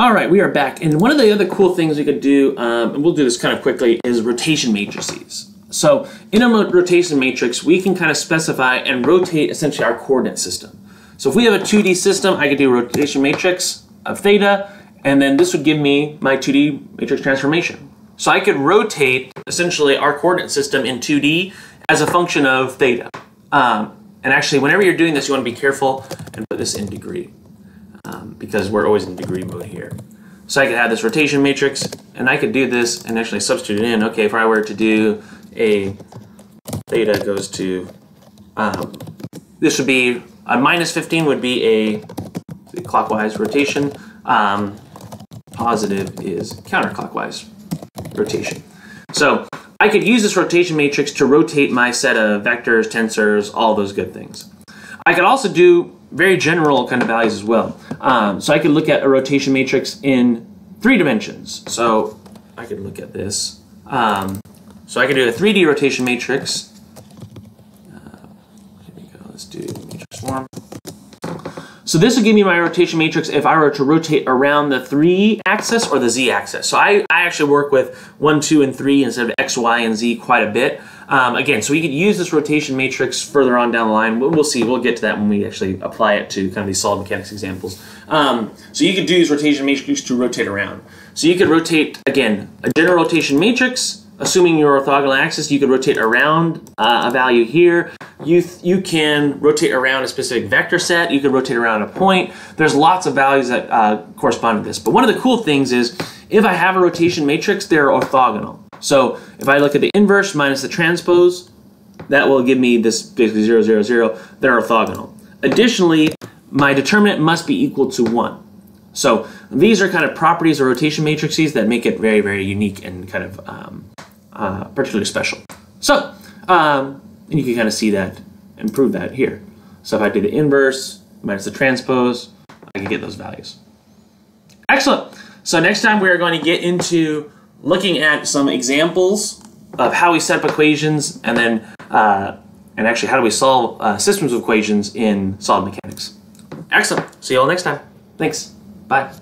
All right, we are back. And one of the other cool things we could do, and we'll do this kind of quickly, is rotation matrices. So in a rotation matrix, we can kind of specify and rotate essentially our coordinate system. So if we have a 2D system, I could do a rotation matrix of theta, and then this would give me my 2D matrix transformation. So I could rotate essentially our coordinate system in 2D as a function of theta. And actually, whenever you're doing this, you want to be careful and put this in degree. Because we're always in degree mode here. So I could have this rotation matrix, and I could do this and actually substitute it in. Okay, if I were to do a theta goes to, this would be, a minus 15 would be a clockwise rotation. Positive is counterclockwise rotation. So I could use this rotation matrix to rotate my set of vectors, tensors, all those good things. I could also do very general kind of values as well. So I could look at a rotation matrix in 3 dimensions. So I could look at this. So I could do a 3D rotation matrix. Here we go. Let's do matrix form. So this would give me my rotation matrix if I were to rotate around the 3 axis or the Z axis. So I actually work with 1, 2, and 3 instead of X, Y, and Z quite a bit. Again, so we could use this rotation matrix further on down the line. We'll see. We'll get to that when we actually apply it to kind of these solid mechanics examples. So you could do these rotation matrices to rotate around. So you could rotate, again, a general rotation matrix. Assuming your orthogonal axis, you could rotate around a value here. You can rotate around a specific vector set. You could rotate around a point. There's lots of values that correspond to this. But one of the cool things is, if I have a rotation matrix, they're orthogonal. So if I look at the inverse minus the transpose, that will give me this basically 0, 0, 0. They're orthogonal. Additionally, my determinant must be equal to 1. So these are kind of properties of rotation matrices that make it very, very unique and kind of particularly special. So, and you can kind of see that and prove that here. So if I do the inverse minus the transpose, I can get those values. Excellent. So next time we are going to get into looking at some examples of how we set up equations, and then and actually how do we solve systems of equations in solid mechanics. Excellent. See you all next time. Thanks. Bye.